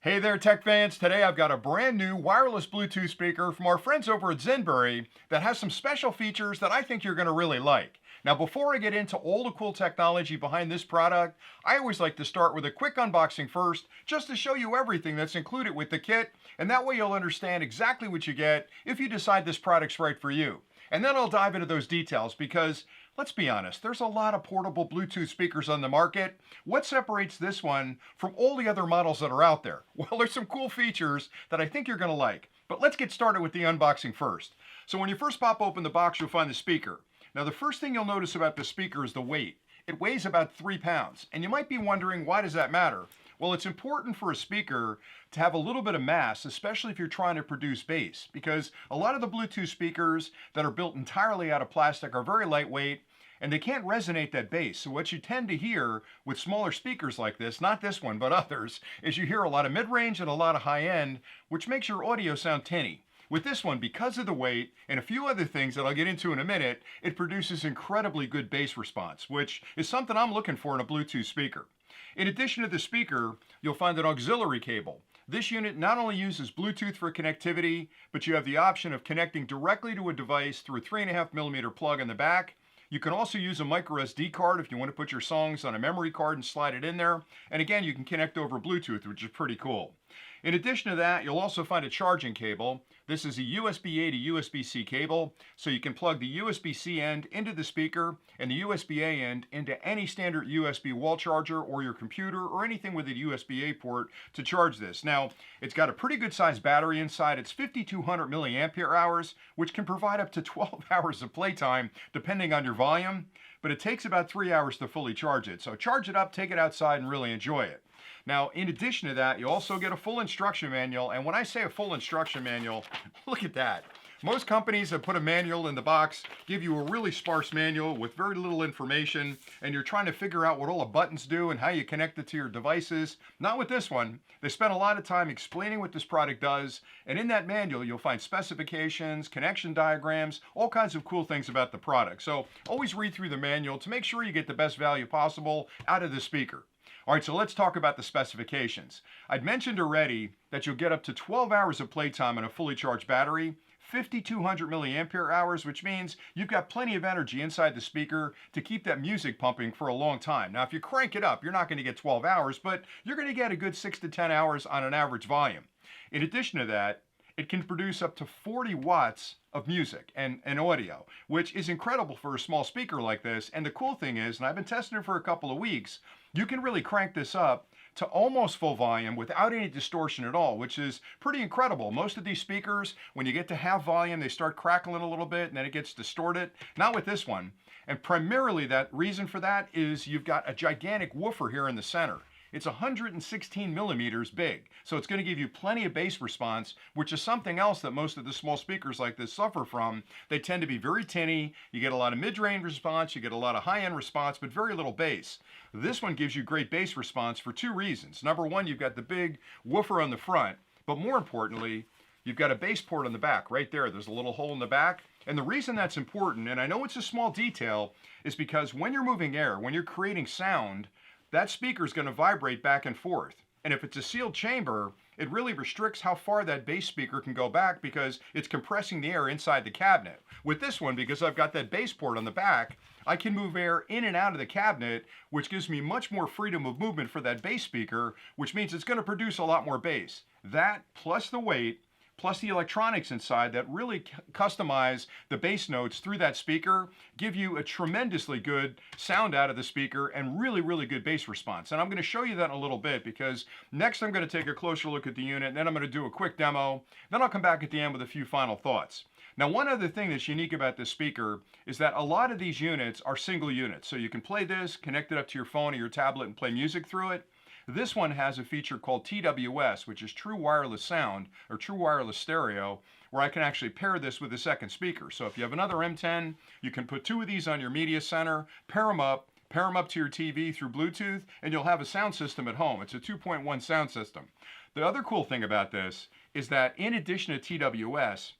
Hey there, tech fans. Today I've got a brand new wireless Bluetooth speaker from our friends over at Xinborry that has some special features that I think you're going to really like. Now, before I get into all the cool technology behind this product, I always like to start with a quick unboxing first, just to show you everything that's included with the kit, and that way you'll understand exactly what you get if you decide this product's right for you. And then I'll dive into those details because, let's be honest, there's a lot of portable Bluetooth speakers on the market. What separates this one from all the other models that are out there? Well, there's some cool features that I think you're going to like. But let's get started with the unboxing first. So when you first pop open the box, you'll find the speaker. Now, the first thing you'll notice about the speaker is the weight. It weighs about 3 pounds. And you might be wondering, why does that matter? Well, it's important for a speaker to have a little bit of mass, especially if you're trying to produce bass, because a lot of the Bluetooth speakers that are built entirely out of plastic are very lightweight, and they can't resonate that bass. So what you tend to hear with smaller speakers like this, not this one, but others, is you hear a lot of mid-range and a lot of high-end, which makes your audio sound tinny. With this one, because of the weight and a few other things that I'll get into in a minute, it produces incredibly good bass response, which is something I'm looking for in a Bluetooth speaker. In addition to the speaker, you'll find an auxiliary cable. This unit not only uses Bluetooth for connectivity, but you have the option of connecting directly to a device through a 3.5mm plug in the back. You can also use a micro SD card if you want to put your songs on a memory card and slide it in there. And again, you can connect over Bluetooth, which is pretty cool. In addition to that, you'll also find a charging cable. This is a USB-A to USB-C cable, so you can plug the USB-C end into the speaker and the USB-A end into any standard USB wall charger or your computer or anything with a USB-A port to charge this. Now, it's got a pretty good sized battery inside. It's 5,200 milliampere hours, which can provide up to 12 hours of playtime depending on your volume, but it takes about 3 hours to fully charge it. So charge it up, take it outside, and really enjoy it. Now, in addition to that, you also get a full instruction manual. And when I say a full instruction manual, look at that. Most companies that put a manual in the box give you a really sparse manual with very little information, and you're trying to figure out what all the buttons do and how you connect it to your devices. Not with this one. They spent a lot of time explaining what this product does, and in that manual you'll find specifications, connection diagrams, all kinds of cool things about the product. So always read through the manual to make sure you get the best value possible out of the speaker. All right, so let's talk about the specifications. I'd mentioned already that you'll get up to 12 hours of playtime on a fully charged battery, 5,200 milliampere hours, which means you've got plenty of energy inside the speaker to keep that music pumping for a long time. Now, if you crank it up, you're not going to get 12 hours, but you're going to get a good 6 to 10 hours on an average volume. In addition to that, it can produce up to 40 watts of music and audio, which is incredible for a small speaker like this. And the cool thing is, and I've been testing it for a couple of weeks, you can really crank this up to almost full volume without any distortion at all, which is pretty incredible. Most of these speakers, when you get to half volume, they start crackling a little bit and then it gets distorted. Not with this one. And primarily that reason for that is you've got a gigantic woofer here in the center. It's 116 millimeters big, so it's going to give you plenty of bass response, which is something else that most of the small speakers like this suffer from. They tend to be very tinny. You get a lot of mid-range response, you get a lot of high-end response, but very little bass. This one gives you great bass response for two reasons. Number one, you've got the big woofer on the front, but more importantly, you've got a bass port on the back right there. There's a little hole in the back. And the reason that's important, and I know it's a small detail, is because when you're moving air, when you're creating sound, that speaker is going to vibrate back and forth. And if it's a sealed chamber, it really restricts how far that bass speaker can go back because it's compressing the air inside the cabinet. With this one, because I've got that bass port on the back, I can move air in and out of the cabinet, which gives me much more freedom of movement for that bass speaker, which means it's going to produce a lot more bass. That, plus the weight, plus the electronics inside that really customize the bass notes through that speaker, give you a tremendously good sound out of the speaker and really, really good bass response. And I'm going to show you that in a little bit because next I'm going to take a closer look at the unit, and then I'm going to do a quick demo. Then I'll come back at the end with a few final thoughts. Now, one other thing that's unique about this speaker is that a lot of these units are single units. So you can play this, connect it up to your phone or your tablet and play music through it. This one has a feature called TWS, which is True Wireless Sound, or True Wireless Stereo, where I can actually pair this with a second speaker. So if you have another M10, you can put two of these on your media center, pair them up to your TV through Bluetooth, and you'll have a sound system at home. It's a 2.1 sound system. The other cool thing about this is that in addition to TWS,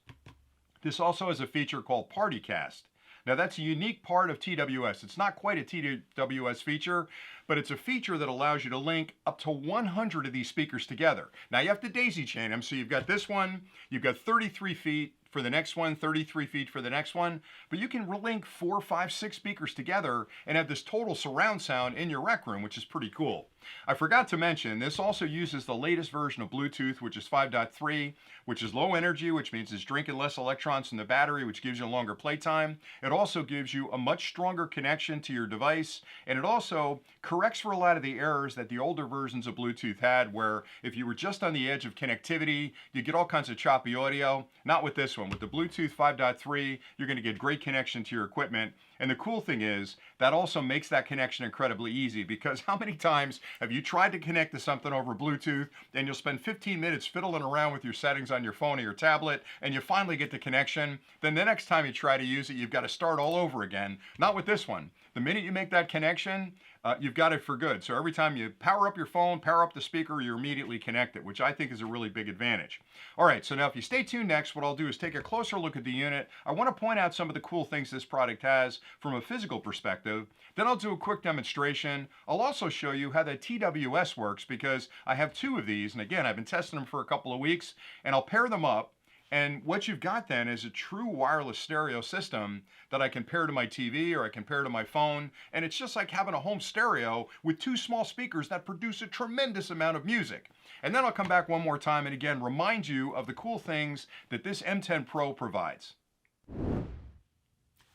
this also has a feature called PartyCast. Now that's a unique part of TWS. It's not quite a TWS feature, but it's a feature that allows you to link up to 100 of these speakers together. Now you have to daisy chain them, so you've got this one, you've got 33 feet for the next one, 33 feet for the next one, but you can link 4, 5, 6 speakers together and have this total surround sound in your rec room, which is pretty cool. I forgot to mention, this also uses the latest version of Bluetooth, which is 5.3, which is low energy, which means it's drinking less electrons from the battery, which gives you a longer playtime. It also gives you a much stronger connection to your device, and it also corrects for a lot of the errors that the older versions of Bluetooth had, where if you were just on the edge of connectivity, you get all kinds of choppy audio. Not with this one. With the Bluetooth 5.3, you're going to get great connection to your equipment. And the cool thing is, that also makes that connection incredibly easy, because how many times have you tried to connect to something over Bluetooth and you'll spend 15 minutes fiddling around with your settings on your phone or your tablet and you finally get the connection? Then the next time you try to use it, you've got to start all over again. Not with this one. The minute you make that connection, you've got it for good. So every time you power up your phone, power up the speaker, you're immediately connected, which I think is a really big advantage. All right, so now if you stay tuned next, what I'll do is take a closer look at the unit. I want to point out some of the cool things this product has from a physical perspective. Then I'll do a quick demonstration. I'll also show you how the TWS works, because I have 2 of these, and again, I've been testing them for a couple of weeks, and I'll pair them up. And what you've got then is a true wireless stereo system that I can pair to my TV or I can pair to my phone. And it's just like having a home stereo with 2 small speakers that produce a tremendous amount of music. And then I'll come back one more time and again remind you of the cool things that this M10 Pro provides.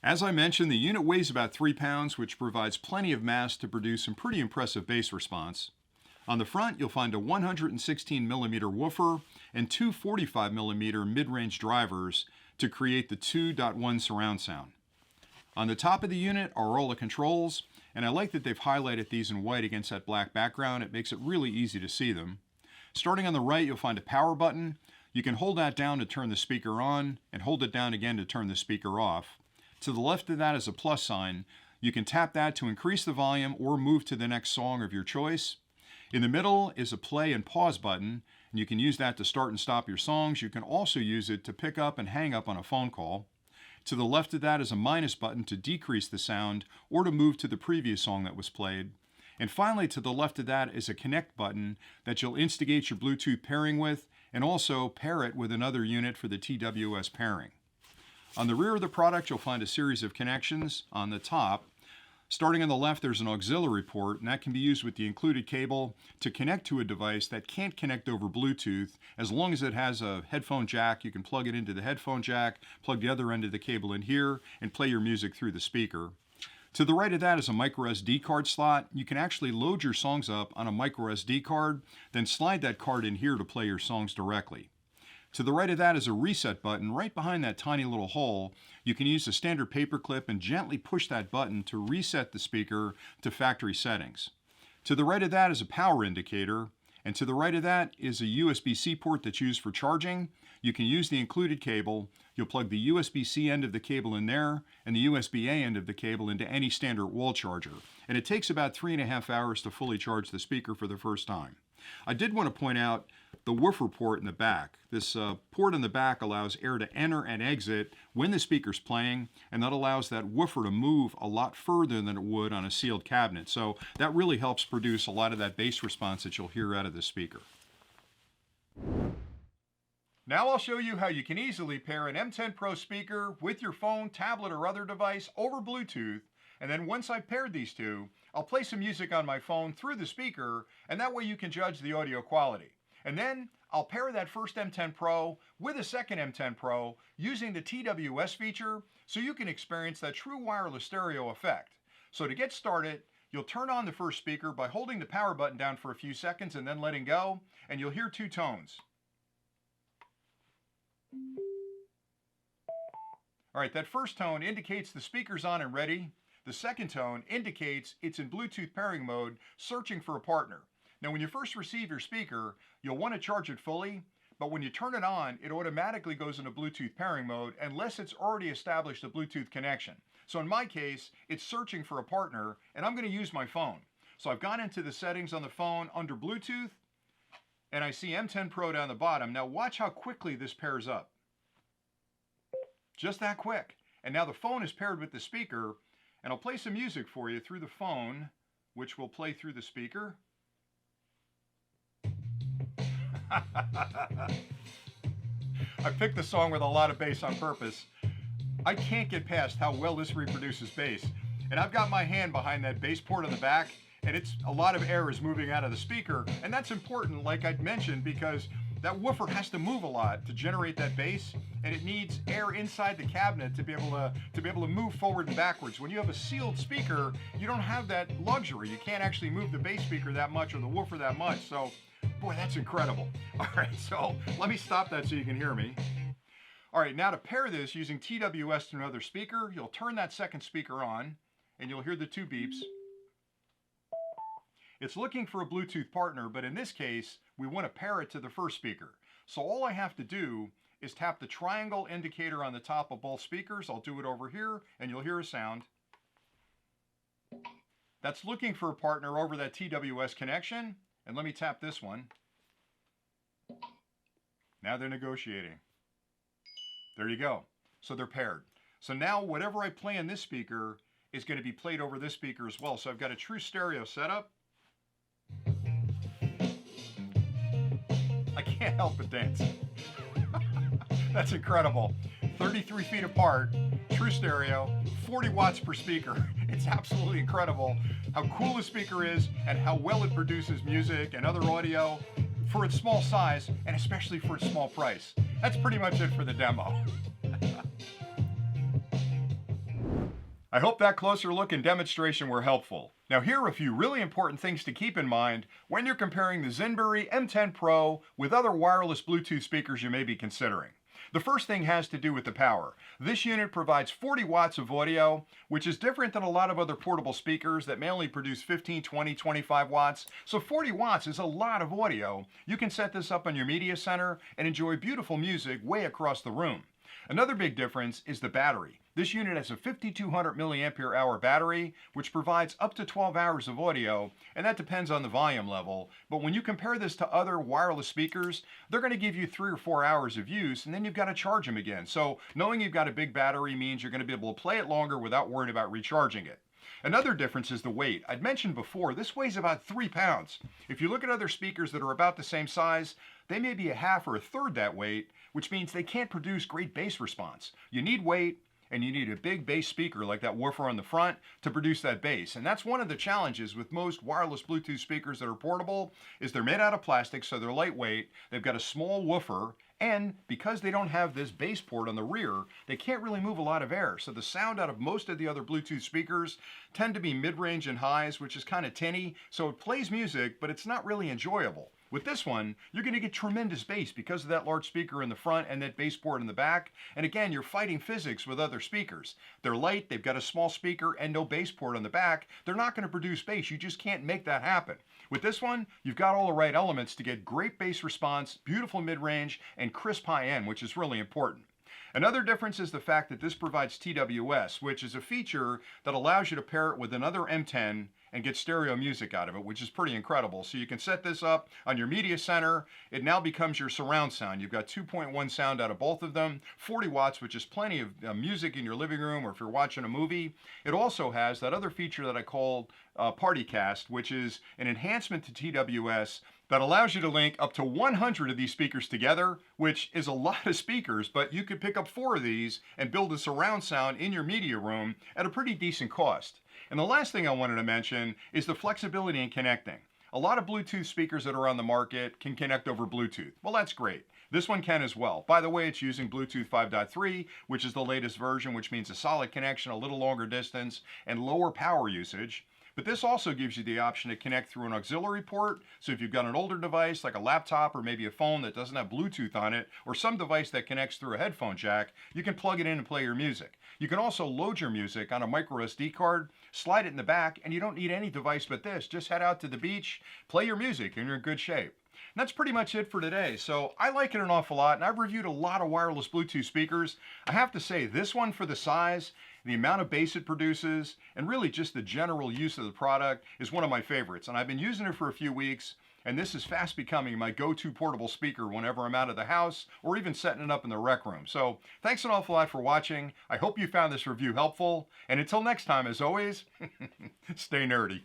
As I mentioned, the unit weighs about 3 pounds, which provides plenty of mass to produce some pretty impressive bass response. On the front, you'll find a 116mm woofer and 2 45mm mid-range drivers to create the 2.1 surround sound. On the top of the unit are all the controls, and I like that they've highlighted these in white against that black background. It makes it really easy to see them. Starting on the right, you'll find a power button. You can hold that down to turn the speaker on, and hold it down again to turn the speaker off. To the left of that is a plus sign. You can tap that to increase the volume or move to the next song of your choice. In the middle is a play and pause button, and you can use that to start and stop your songs. You can also use it to pick up and hang up on a phone call. To the left of that is a minus button to decrease the sound or to move to the previous song that was played. And finally, to the left of that is a connect button that you'll instigate your Bluetooth pairing with, and also pair it with another unit for the TWS pairing. On the rear of the product, you'll find a series of connections. On the top, starting on the left, there's an auxiliary port, and that can be used with the included cable to connect to a device that can't connect over Bluetooth. As long as it has a headphone jack, you can plug it into the headphone jack, plug the other end of the cable in here, and play your music through the speaker. To the right of that is a micro SD card slot. You can actually load your songs up on a micro SD card, then slide that card in here to play your songs directly. To the right of that is a reset button. Right behind that tiny little hole, you can use a standard paper clip and gently push that button to reset the speaker to factory settings. To the right of that is a power indicator, and to the right of that is a USB-C port that's used for charging. You can use the included cable. You'll plug the USB-C end of the cable in there and the USB-A end of the cable into any standard wall charger. And it takes about 3.5 hours to fully charge the speaker for the first time. I did want to point out the woofer port in the back. This port in the back allows air to enter and exit when the speaker's playing, and that allows that woofer to move a lot further than it would on a sealed cabinet. So that really helps produce a lot of that bass response that you'll hear out of the speaker. Now I'll show you how you can easily pair an M10 Pro speaker with your phone, tablet, or other device over Bluetooth. And then once I've paired these two, I'll play some music on my phone through the speaker, and that way you can judge the audio quality. And then I'll pair that first M10 Pro with a second M10 Pro using the TWS feature so you can experience that true wireless stereo effect. So to get started, you'll turn on the first speaker by holding the power button down for a few seconds and then letting go, and you'll hear 2 tones. All right, that first tone indicates the speaker's on and ready. The second tone indicates it's in Bluetooth pairing mode, searching for a partner. Now, when you first receive your speaker, you'll want to charge it fully, but when you turn it on, it automatically goes into Bluetooth pairing mode unless it's already established a Bluetooth connection. So in my case, it's searching for a partner, and I'm going to use my phone. So I've gone into the settings on the phone under Bluetooth, and I see M10 Pro down the bottom. Now watch how quickly this pairs up. Just that quick. And now the phone is paired with the speaker, and I'll play some music for you through the phone, which will play through the speaker. I picked the song with a lot of bass on purpose. I can't get past how well this reproduces bass. And I've got my hand behind that bass port on the back, and it's a lot of air is moving out of the speaker. And that's important, like I'd mentioned, because that woofer has to move a lot to generate that bass, and it needs air inside the cabinet to be able to move forward and backwards. When you have a sealed speaker, you don't have that luxury. You can't actually move the bass speaker that much or the woofer that much. So, boy, that's incredible. All right, so let me stop that so you can hear me. All right, now to pair this using TWS to another speaker, you'll turn that second speaker on, and you'll hear the two beeps. It's looking for a Bluetooth partner, but in this case, we want to pair it to the first speaker. So all I have to do is tap the triangle indicator on the top of both speakers. I'll do it over here, and you'll hear a sound. That's looking for a partner over that TWS connection. And let me tap this one. Now they're negotiating. There you go. So they're paired. So now whatever I play in this speaker is going to be played over this speaker as well. So I've got a true stereo setup. I can't help but dance. That's incredible. 33 feet apart, true stereo, 40 watts per speaker. It's absolutely incredible how cool the speaker is and how well it produces music and other audio for its small size and especially for its small price. That's pretty much it for the demo. I hope that closer look and demonstration were helpful. Now here are a few really important things to keep in mind when you're comparing the Xinborry M10 Pro with other wireless Bluetooth speakers you may be considering. The first thing has to do with the power. This unit provides 40 watts of audio, which is different than a lot of other portable speakers that may only produce 15, 20, 25 watts. So 40 watts is a lot of audio. You can set this up on your media center and enjoy beautiful music way across the room. Another big difference is the battery. This unit has a 5200 milliampere hour battery, which provides up to 12 hours of audio, and that depends on the volume level. But when you compare this to other wireless speakers, they're going to give you 3 or 4 hours of use, and then you've got to charge them again. So knowing you've got a big battery means you're going to be able to play it longer without worrying about recharging it. Another difference is the weight. I'd mentioned before, this weighs about 3 pounds. If you look at other speakers that are about the same size, they may be a half or a third that weight, which means they can't produce great bass response. You need weight, and you need a big bass speaker like that woofer on the front to produce that bass. And that's one of the challenges with most wireless Bluetooth speakers that are portable, is they're made out of plastic, so they're lightweight, they've got a small woofer, and because they don't have this bass port on the rear, they can't really move a lot of air. So the sound out of most of the other Bluetooth speakers tend to be mid-range and highs, which is kind of tinny, so it plays music, but it's not really enjoyable. With this one, you're going to get tremendous bass because of that large speaker in the front and that bass port in the back. And again, you're fighting physics with other speakers. They're light, they've got a small speaker and no bass port on the back. They're not going to produce bass. You just can't make that happen. With this one, you've got all the right elements to get great bass response, beautiful mid-range, and crisp high-end, which is really important. Another difference is the fact that this provides TWS, which is a feature that allows you to pair it with another M10 and get stereo music out of it, which is pretty incredible. So you can set this up on your media center. It now becomes your surround sound. You've got 2.1 sound out of both of them, 40 watts, which is plenty of music in your living room or if you're watching a movie. It also has that other feature that I call PartyCast, which is an enhancement to TWS that allows you to link up to 100 of these speakers together, which is a lot of speakers, but you could pick up 4 of these and build a surround sound in your media room at a pretty decent cost. And the last thing I wanted to mention is the flexibility in connecting. A lot of Bluetooth speakers that are on the market can connect over Bluetooth. Well, that's great. This one can as well. By the way, it's using Bluetooth 5.3, which is the latest version, which means a solid connection, a little longer distance, and lower power usage. But this also gives you the option to connect through an auxiliary port. So if you've got an older device like a laptop or maybe a phone that doesn't have Bluetooth on it, or some device that connects through a headphone jack, you can plug it in and play your music. You can also load your music on a micro SD card, slide it in the back, and you don't need any device but this. Just head out to the beach, play your music, and you're in good shape. And that's pretty much it for today. So I like it an awful lot, and I've reviewed a lot of wireless Bluetooth speakers. I have to say, this one for the size, the amount of bass it produces, and really just the general use of the product is one of my favorites. And I've been using it for a few weeks, and this is fast becoming my go-to portable speaker whenever I'm out of the house or even setting it up in the rec room. So thanks an awful lot for watching. I hope you found this review helpful, and until next time, as always, stay nerdy.